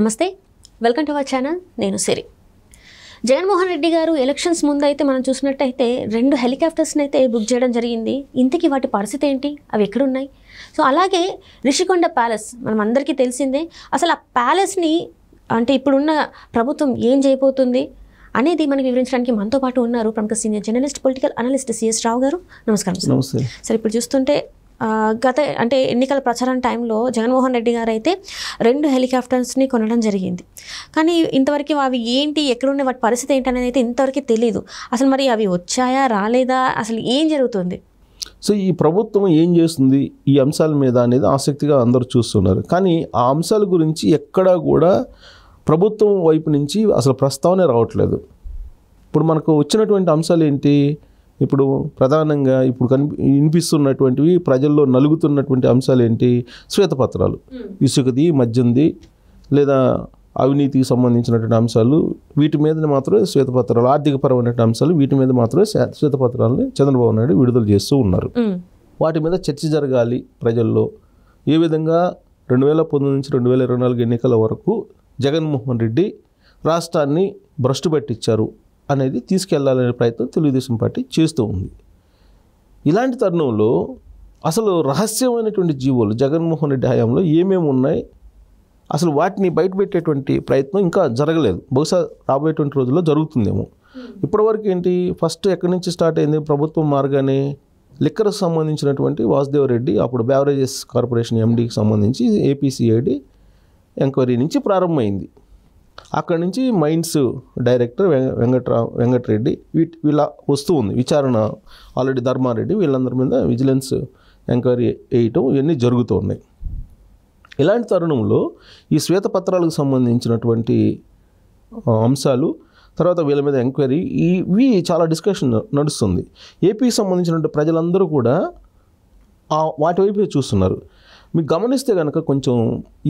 నమస్తే, welcome to our channel. నేను సిరి. జగన్మోహన్ రెడ్డి గారు ఎలక్షన్స్ ముందు అయితే మనం చూసినట్టయితే 2 హెలికాప్టర్స్ని అయితే బుక్ చేయడం జరిగింది. ఇంతకీ వాటి పరిస్థితి ఏంటి, అవి ఎక్కడున్నాయి? సో అలాగే రిషికొండ ప్యాలెస్ మనం అందరికీ తెలిసిందే. అసలు ఆ ప్యాలెస్ని అంటే ఇప్పుడున్న ప్రభుత్వం ఏం చేయబోతుంది అనేది మనకి వివరించడానికి మనతో పాటు ఉన్నారు ప్రముఖ senior journalist, political analyst CS Rao గారు. నమస్కారం సార్. సార్, ఇప్పుడు చూస్తుంటే గత అంటే ఎన్నికల ప్రచారం టైంలో జగన్మోహన్ రెడ్డి గారు అయితే 2 హెలికాప్టర్స్ని కొనడం జరిగింది. కానీ ఇంతవరకు అవి ఏంటి, ఎక్కడున్నాయి, వాటి పరిస్థితి ఏంటనేది అయితే ఇంతవరకు తెలియదు. అసలు మరి అవి వచ్చాయా రాలేదా, అసలు ఏం జరుగుతుంది? సో ఈ ప్రభుత్వం ఏం చేస్తుంది ఈ అంశాల మీద అనేది ఆసక్తిగా అందరూ చూస్తున్నారు. కానీ ఆ అంశాల గురించి ఎక్కడా కూడా ప్రభుత్వం వైపు నుంచి అసలు ప్రస్తావనే రావట్లేదు. ఇప్పుడు మనకు వచ్చినటువంటి అంశాలు ఏంటి? ఇప్పుడు ప్రధానంగా ఇప్పుడు వినిపిస్తున్నటువంటివి, ప్రజల్లో నలుగుతున్నటువంటి అంశాలు ఏంటి? శ్వేతపత్రాలు, ఇసుకది, మద్యంది లేదా అవినీతికి సంబంధించినటువంటి అంశాలు, వీటి మీద మాత్రమే శ్వేతపత్రాలు, ఆర్థికపరమైన అంశాలు, వీటి మీద మాత్రమే శ్వేతపత్రాలని చంద్రబాబు నాయుడు విడుదల చేస్తూ ఉన్నారు. వాటి మీద చర్చ జరగాలి ప్రజల్లో. ఏ విధంగా 2019 నుంచి 2024 ఎన్నికల వరకు జగన్మోహన్ రెడ్డి రాష్ట్రాన్ని భ్రష్టు పట్టించారు అనేది తీసుకెళ్లాలనే ప్రయత్నం తెలుగుదేశం పార్టీ చేస్తూ ఉంది. ఇలాంటి తరుణంలో అసలు రహస్యమైనటువంటి జీవోలు జగన్మోహన్ రెడ్డి హయాంలో ఏమేమి ఉన్నాయి, అసలు వాటిని బయటపెట్టేటువంటి ప్రయత్నం ఇంకా జరగలేదు. బహుశా రాబోయేటువంటి రోజుల్లో జరుగుతుందేమో. ఇప్పటివరకు ఏంటి, ఫస్ట్ ఎక్కడి నుంచి స్టార్ట్ అయింది? ప్రభుత్వం మారగానే లిక్కర్కు సంబంధించినటువంటి వాసుదేవరెడ్డి, అప్పుడు బెవరేజెస్ కార్పొరేషన్ ఎండీకి సంబంధించి ఏపీసీఐడి ఎంక్వైరీ నుంచి ప్రారంభమైంది. అక్కడి నుంచి మైన్స్ డైరెక్టర్ వెంకటరెడ్డి వీళ్ళ వస్తూ ఉంది విచారణ. ఆల్రెడీ ధర్మారెడ్డి వీళ్ళందరి మీద విజిలెన్స్ ఎంక్వైరీ వేయటం ఇవన్నీ జరుగుతూ ఉన్నాయి. ఇలాంటి తరుణంలో ఈ శ్వేతపత్రాలకు సంబంధించినటువంటి అంశాలు, తర్వాత వీళ్ళ మీద ఎంక్వైరీ, ఇవి చాలా డిస్కషన్ నడుస్తుంది. ఏపీకి సంబంధించినటువంటి ప్రజలందరూ కూడా వాటి వైపు చూస్తున్నారు. మీకు గమనిస్తే కనుక కొంచెం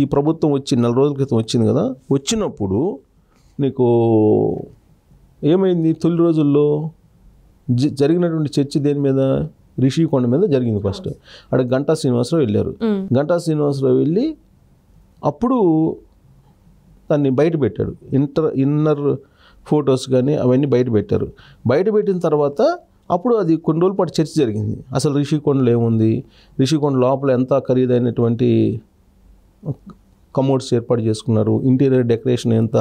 ఈ ప్రభుత్వం వచ్చి 4 రోజుల క్రితం వచ్చింది కదా, వచ్చినప్పుడు నీకు ఏమైంది? తొలి రోజుల్లో జరిగినటువంటి చర్చ దేని మీద? రిషికొండ మీద జరిగింది. ఫస్ట్ అక్కడ గంటా శ్రీనివాసరావు వెళ్ళారు. గంటా శ్రీనివాసరావు వెళ్ళి అప్పుడు దాన్ని బయట పెట్టాడు. ఇన్నర్ ఫొటోస్ కానీ అవన్నీ బయట పెట్టారు. బయట పెట్టిన తర్వాత అప్పుడు అది కొన్ని రోజుల పాటు చర్చ జరిగింది. అసలు రిషికొండలో ఏముంది, రిషికొండ లోపల ఎంత ఖరీదైనటువంటి కమోడ్స్ ఏర్పాటు చేసుకున్నారు, ఇంటీరియర్ డెకరేషన్ ఎంత,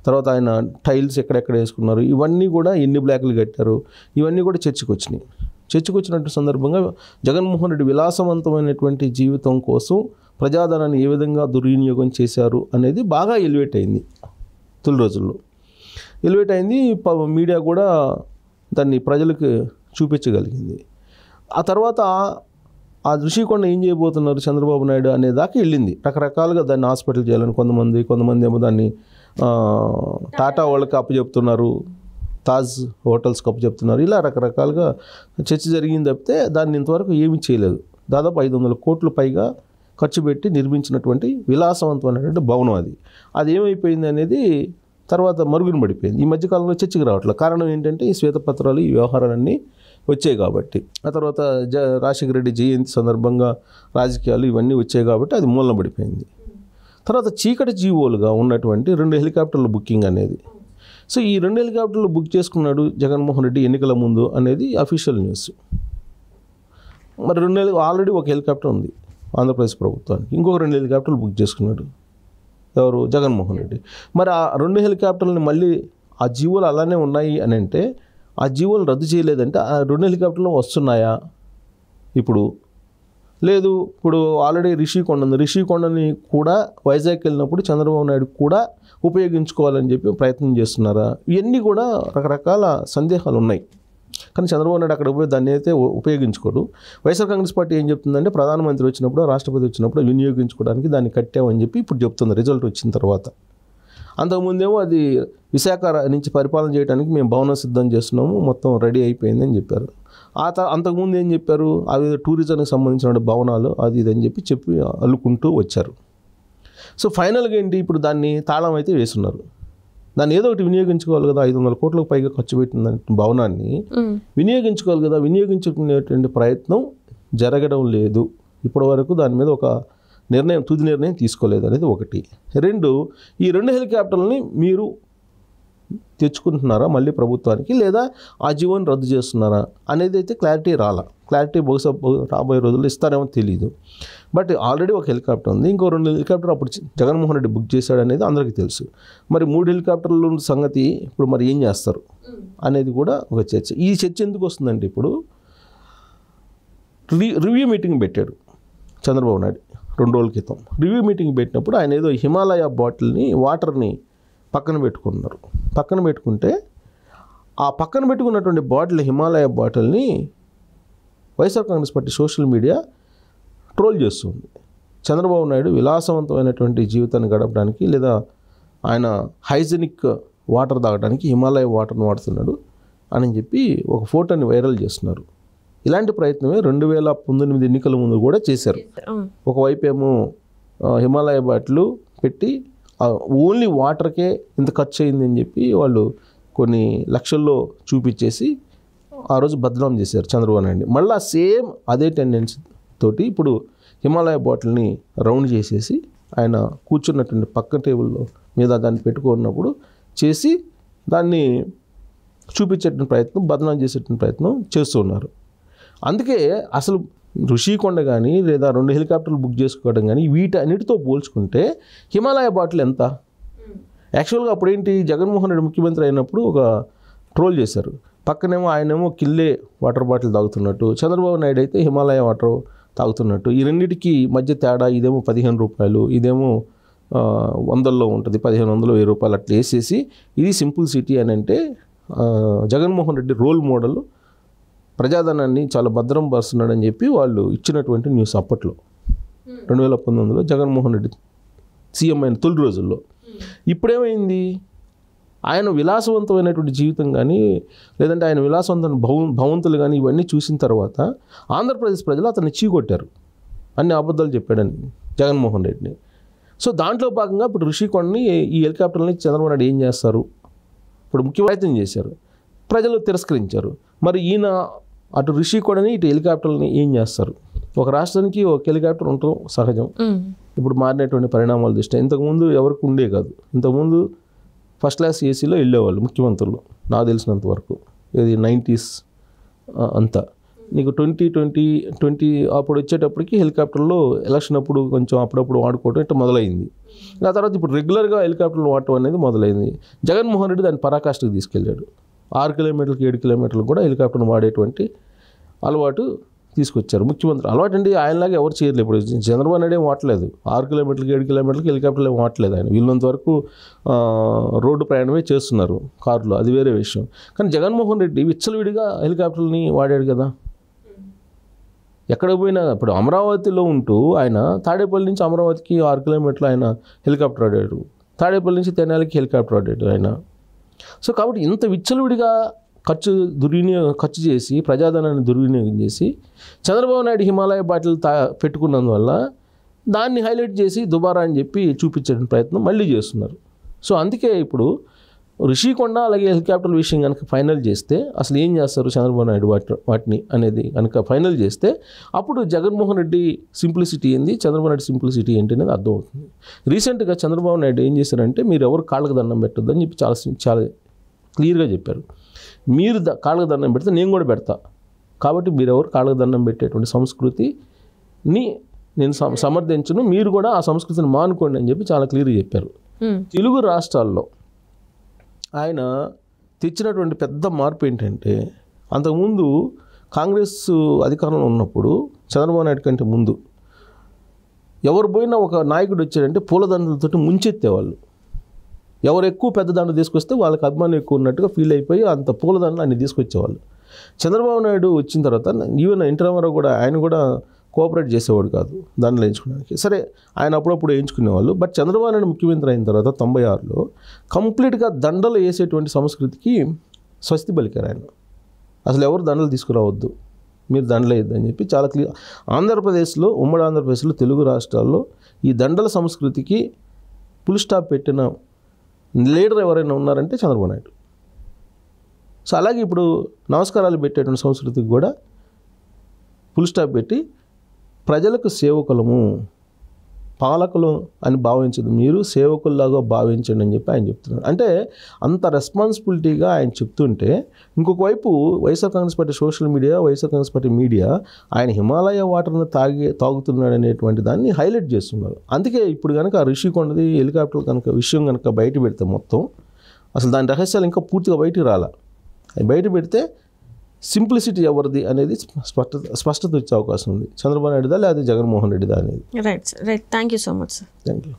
తర్వాత ఆయన టైల్స్ ఎక్కడెక్కడ వేసుకున్నారు, ఇవన్నీ కూడా ఎన్ని బ్లాక్లు కట్టారు, ఇవన్నీ కూడా చర్చకు వచ్చినాయి. చర్చకు వచ్చినటువంటి సందర్భంగా జగన్మోహన్ రెడ్డి విలాసవంతమైనటువంటి జీవితం కోసం ప్రజాధనాన్ని ఏ విధంగా దుర్వినియోగం చేశారు అనేది బాగా ఎలివేట్ అయింది. తొలి రోజుల్లో ఎలివేట్ అయింది. మీడియా కూడా దాన్ని ప్రజలకు చూపించగలిగింది. ఆ తర్వాత ఆ రిషికొండ ఏం చేయబోతున్నారు చంద్రబాబు నాయుడు అనే దాకా వెళ్ళింది. రకరకాలుగా దాన్ని హాస్పిటల్ చేయాలని కొంతమంది ఏమో దాన్ని టాటా వాళ్ళకి అప్పచెప్తున్నారు, తాజ్ హోటల్స్కి అప్పచెప్తున్నారు. ఇలా రకరకాలుగా చర్చ జరిగింది తప్పితే దాన్ని ఇంతవరకు ఏమీ చేయలేదు. దాదాపు 500 కోట్ల పైగా ఖర్చు పెట్టి నిర్మించినటువంటి విలాసవంతమైనటువంటి భవనం అది ఏమైపోయింది అనేది తర్వాత మరుగున పడిపోయింది. ఈ మధ్యకాలంలో చర్చకు రావట్లేదు. కారణం ఏంటంటే ఈ శ్వేతపత్రాలు, ఈ వ్యవహారాలన్నీ వచ్చాయి కాబట్టి. ఆ తర్వాత రాజశేఖర రెడ్డి జయంతి సందర్భంగా రాజకీయాలు ఇవన్నీ వచ్చాయి కాబట్టి అది మూలన పడిపోయింది. తర్వాత చీకటి జీవోలుగా ఉన్నటువంటి 2 హెలికాప్టర్ల బుకింగ్ అనేది. సో ఈ 2 హెలికాప్టర్లు బుక్ చేసుకున్నాడు జగన్మోహన్ రెడ్డి ఎన్నికల ముందు అనేది అఫీషియల్ న్యూస్. మరి ఆల్రెడీ ఒక హెలికాప్టర్ ఉంది ఆంధ్రప్రదేశ్ ప్రభుత్వానికి, ఇంకొక 2 హెలికాప్టర్లు బుక్ చేసుకున్నాడు ఎవరు? జగన్మోహన్ రెడ్డి. మరి ఆ 2 హెలికాప్టర్లని మళ్ళీ ఆ జీవోలు అలానే ఉన్నాయి అని అంటే, ఆ జీవోలు రద్దు చేయలేదంటే ఆ 2 హెలికాప్టర్లు వస్తున్నాయా ఇప్పుడు? లేదు. ఇప్పుడు ఆల్రెడీ రిషికొండ ఉంది. రిషికొండని కూడా వైజాగ్ వెళ్ళినప్పుడు చంద్రబాబు నాయుడు కూడా ఉపయోగించుకోవాలని చెప్పి ప్రయత్నం చేస్తున్నారా? ఇవన్నీ కూడా రకరకాల సందేహాలు ఉన్నాయి. కానీ చంద్రబాబు నాయుడు అక్కడ పోయి దాన్ని అయితే ఉపయోగించుకోడు. వైఎస్ఆర్ కాంగ్రెస్ పార్టీ ఏం చెప్తుందంటే, ప్రధానమంత్రి వచ్చినప్పుడు, రాష్ట్రపతి వచ్చినప్పుడు వినియోగించుకోవడానికి దాన్ని కట్టామని చెప్పి ఇప్పుడు చెప్తుంది రిజల్ట్ వచ్చిన తర్వాత. అంతకుముందేమో అది విశాఖ నుంచి పరిపాలన చేయడానికి మేము భవనం సిద్ధం చేస్తున్నాము, మొత్తం రెడీ అయిపోయిందని చెప్పారు. అంతకుముందు ఏం చెప్పారు? అవి టూరిజంకి సంబంధించిన భవనాలు అది ఇదని చెప్పి అల్లుకుంటూ వచ్చారు. సో ఫైనల్గా ఏంటి, ఇప్పుడు దాన్ని తాళం అయితే వేస్తున్నారు. దాన్ని ఏదో ఒకటి వినియోగించుకోవాలి కదా. 500 కోట్లకు పైగా ఖర్చు పెట్టిన భవనాన్ని వినియోగించుకోవాలి కదా. వినియోగించుకునేటువంటి ప్రయత్నం జరగడం లేదు. ఇప్పటి వరకు దాని మీద ఒక తుది నిర్ణయం తీసుకోలేదు అనేది ఒకటి. రెండు, ఈ 2 హెలికాప్టర్లని మీరు తెచ్చుకుంటున్నారా మళ్ళీ ప్రభుత్వానికి, లేదా ఆ జీవోని రద్దు చేస్తున్నారా అనేది అయితే క్లారిటీ బహుశా రాబోయే రోజుల్లో ఇస్తారేమో తెలియదు. బట్ ఆల్రెడీ ఒక హెలికాప్టర్ ఉంది, ఇంకో 2 హెలికాప్టర్ అప్పుడు జగన్మోహన్ రెడ్డి బుక్ చేశాడు అనేది అందరికీ తెలుసు. మరి 3 హెలికాప్టర్ల సంగతి ఇప్పుడు మరి ఏం చేస్తారు అనేది కూడా ఒక చర్చ. ఈ చర్చ ఎందుకు వస్తుందంటే, ఇప్పుడు రివ్యూ మీటింగ్ పెట్టాడు చంద్రబాబు నాయుడు 2 రోజుల క్రితం. రివ్యూ మీటింగ్ పెట్టినప్పుడు ఆయన ఏదో హిమాలయ బాటిల్ని, వాటర్ని పక్కన పెట్టుకున్నారు. పక్కన పెట్టుకుంటే ఆ పక్కన పెట్టుకున్నటువంటి బాటిల్, హిమాలయ బాటిల్ని YSR Congress party social media troll చేస్తుంది. చంద్రబాబు నాయుడు విలాసవంతమైనటువంటి జీవితాన్ని గడపడానికి, లేదా ఆయన హైజెనిక్ వాటర్ తాగడానికి హిమాలయ వాటర్ని వాడుతున్నాడు అని చెప్పి ఒక ఫోటోని వైరల్ చేస్తున్నారు. ఇలాంటి ప్రయత్నమే 2019 ఎన్నికల ముందు కూడా చేశారు. ఒకవైపు ఏమో హిమాలయ బాటిల్ పెట్టి ఓన్లీ వాటర్కే ఇంత ఖర్చు అయింది అని చెప్పి వాళ్ళు కొన్ని లక్షల్లో చూపించేసి ఆ రోజు బదనాం చేశారు చంద్రబాబు నాయుడు. మళ్ళీ సేమ్ అదే టెండెన్సీ తోటి ఇప్పుడు హిమాలయ బాటిల్ని రౌండ్ చేసేసి ఆయన కూర్చున్నటువంటి పక్క టేబుల్లో మీద దాన్ని పెట్టుకున్నప్పుడు చేసి దాన్ని చూపించేటువంటి ప్రయత్నం, బదనాం చేసేటువంటి ప్రయత్నం చేస్తూ ఉన్నారు. అందుకే అసలు ఋషికొండ కానీ, లేదా 2 హెలికాప్టర్లు బుక్ చేసుకోవడం కానీ, వీటన్నిటితో పోల్చుకుంటే హిమాలయ బాటిల్ ఎంత? యాక్చువల్గా అప్పుడేంటి, జగన్మోహన్ రెడ్డి ముఖ్యమంత్రి అయినప్పుడు ఒక ట్రోల్ చేశారు. పక్కనేమో ఆయనేమో కిల్లే వాటర్ బాటిల్ తాగుతున్నట్టు, చంద్రబాబు నాయుడు అయితే హిమాలయ వాటర్ తాగుతున్నట్టు. ఈ రెండింటికి మధ్య తేడా, ఇదేమో 15 రూపాయలు, ఇదేమో 100లో ఉంటుంది, 1500, 1000 రూపాయలు అట్లా వేసేసి ఇది సింపుల్ సిటీ అని అంటే జగన్మోహన్ రెడ్డి రోల్ మోడల్, ప్రజాధనాన్ని చాలా భద్రం పరుస్తున్నాడని చెప్పి వాళ్ళు ఇచ్చినటువంటి న్యూస్ అప్పట్లో 2019లో జగన్మోహన్ రెడ్డి సీఎం అయిన తొలి రోజుల్లో. ఇప్పుడేమైంది, ఆయన విలాసవంతమైనటువంటి జీవితం కానీ, లేదంటే ఆయన విలాసవంతమైన భవంతులు కానీ ఇవన్నీ చూసిన తర్వాత ఆంధ్రప్రదేశ్ ప్రజలు అతన్ని చీకొట్టారు, అన్ని అబద్ధాలు చెప్పాడని జగన్మోహన్ రెడ్డిని. సో దాంట్లో భాగంగా ఇప్పుడు ఋషికొండని, ఈ హెలికాప్టర్ని చంద్రబాబు నాయుడు ఏం చేస్తారు, ఇప్పుడు ముఖ్య ప్రయత్నం చేశారు, ప్రజలు తిరస్కరించారు. మరి ఈయన అటు ఋషికొండని, ఇటు హెలికాప్టర్ని ఏం చేస్తారు? ఒక రాష్ట్రానికి ఒక హెలికాప్టర్ ఉండటం సహజం. ఇప్పుడు మారినటువంటి పరిణామాల దృష్ట్యా ఇంతకుముందు ఎవరికి ఉండే కాదు. ఇంతకుముందు ఫస్ట్ క్లాస్ ఏసీలో వెళ్ళేవాళ్ళు ముఖ్యమంత్రులు, నాకు తెలిసినంత వరకు. ఇది 90s అంతా. నీకు 2020 అప్పుడు వచ్చేటప్పటికి హెలికాప్టర్లో ఎలక్షన్ అప్పుడు కొంచెం అప్పుడప్పుడు వాడుకోవడం ఇట్లా మొదలైంది. ఆ తర్వాత ఇప్పుడు రెగ్యులర్గా హెలికాప్టర్లు వాడటం అనేది మొదలైంది. జగన్మోహన్ రెడ్డి దాన్ని పరాకాష్ఠకు తీసుకెళ్ళాడు. 6 కిలోమీటర్లకి 7 కిలోమీటర్లకు కూడా హెలికాప్టర్ను వాడేటువంటి అలవాటు తీసుకొచ్చారు ముఖ్యమంత్రి. అలవాటు అండి, ఆయనలాగా ఎవరు చేయలేదు. ఇప్పుడు చంద్రబాబు నాయుడు ఏం వాడలేదు, 6 కిలోమీటర్లకి 7 కిలోమీటర్లకి హెలికాప్టర్లు ఏం వాడలేదు. ఆయన వీళ్ళంత వరకు రోడ్డు ప్రయాణమే చేస్తున్నారు కారులో, అది వేరే విషయం. కానీ జగన్మోహన్ రెడ్డి విచ్చలవిడిగా హెలికాప్టర్ని వాడాడు కదా. ఎక్కడ పోయినా, ఇప్పుడు అమరావతిలో ఉంటూ ఆయన తాడేపల్లి నుంచి అమరావతికి 6 కిలోమీటర్లు ఆయన హెలికాప్టర్ వాడాడు, తాడేపల్లి నుంచి తెనాలికి హెలికాప్టర్ వాడాడు ఆయన. సో కాబట్టి ఇంత విచ్చలవిడిగా ఖర్చు చేసి, ప్రజాధనాన్ని దుర్వినియోగం చేసి, చంద్రబాబు నాయుడు హిమాలయ బాటిల్ పెట్టుకున్నందువల్ల దాన్ని హైలైట్ చేసి దుబారా అని చెప్పి చూపించే ప్రయత్నం మళ్ళీ చేస్తున్నారు. సో అందుకే ఇప్పుడు ఋషికొండ అలాగే హెలికాప్టర్ విషయం కనుక ఫైనల్ చేస్తే అసలు ఏం చేస్తారు చంద్రబాబు నాయుడు వాటిని అనేది కనుక ఫైనల్ చేస్తే అప్పుడు జగన్మోహన్ రెడ్డి సింప్లిసిటీ ఏంది, చంద్రబాబు నాయుడు సింప్లిసిటీ ఏంటి అనేది అర్థమవుతుంది. రీసెంట్గా చంద్రబాబు నాయుడు ఏం చేశారంటే, మీరు ఎవరు కాళ్ళకు దండం పెట్టద్దు అని చెప్పి చాలా క్లియర్గా చెప్పారు. మీరు కాళ్ళకు దండం పెడితే నేను కూడా పెడతా, కాబట్టి మీరెవరు కాళ్ళకు దండం పెట్టేటువంటి సంస్కృతిని నేను సమర్థించను, మీరు కూడా ఆ సంస్కృతిని మానుకోండి అని చెప్పి చాలా క్లియర్గా చెప్పారు. తెలుగు రాష్ట్రాల్లో ఆయన తెచ్చినటువంటి పెద్ద మార్పు ఏంటంటే, అంతకుముందు కాంగ్రెస్ అధికారంలో ఉన్నప్పుడు చంద్రబాబు నాయుడు కంటే ముందు ఎవరు పోయినా ఒక నాయకుడు వచ్చాడంటే పూలదండలతో ముంచెత్తేవాళ్ళు. ఎవరు ఎక్కువ పెద్ద దండ తీసుకొస్తే వాళ్ళకి అభిమానం ఎక్కువ ఉన్నట్టుగా ఫీల్ అయిపోయి అంత పూలదండలు అన్ని తీసుకొచ్చేవాళ్ళు. చంద్రబాబు నాయుడు వచ్చిన తర్వాత ఈవెన్ ఎన్టీ రామారావు కూడా, ఆయన కూడా కోఆపరేట్ చేసేవాడు కాదు దండలు వేయించుకోవడానికి. సరే ఆయన అప్పుడప్పుడు వేయించుకునేవాళ్ళు. బట్ చంద్రబాబు నాయుడు ముఖ్యమంత్రి అయిన తర్వాత 96లో కంప్లీట్గా దండలు వేసేటువంటి సంస్కృతికి స్వస్తి పలికారు ఆయన. అసలు ఎవరు దండలు తీసుకురావద్దు, మీరు దండలు వేయద్దని చెప్పి చాలా క్లియర్. ఆంధ్రప్రదేశ్లో, ఉమ్మడి ఆంధ్రప్రదేశ్లో, తెలుగు రాష్ట్రాల్లో ఈ దండల సంస్కృతికి ఫుల్ స్టాప్ పెట్టిన లీడర్ ఎవరైనా ఉన్నారంటే చంద్రబాబు నాయుడు. సో అలాగే ఇప్పుడు నమస్కారాలు పెట్టేటువంటి సంస్కృతికి కూడా ఫుల్ స్టాప్ పెట్టి ప్రజలకు సేవకులము, పాలకులు అని భావించదు, మీరు సేవకుల్లాగా భావించండి అని చెప్పి ఆయన చెప్తున్నాడు. అంటే అంత రెస్పాన్సిబిలిటీగా ఆయన చెప్తుంటే, ఇంకొక వైపు YSR Congress party social media, YSR Congress party media ఆయన హిమాలయ వాటర్ని తాగుతున్నాడు అనేటువంటి దాన్ని హైలైట్ చేస్తున్నారు. అందుకే ఇప్పుడు కనుక రిషికొండది హెలికాప్టర్ కనుక విషయం కనుక బయట పెడితే మొత్తం అసలు దాని రహస్యాలు ఇంకా పూర్తిగా బయటికి రాలా. అది బయట పెడితే సింప్లిసిటీ ఎవరిది అనేది స్పష్టత వచ్చే అవకాశం ఉంది. చంద్రబాబు నాయుడుదా లేదా జగన్మోహన్ రెడ్డిదా అనేది. Right sir, right. Thank you so much sir. Thank you.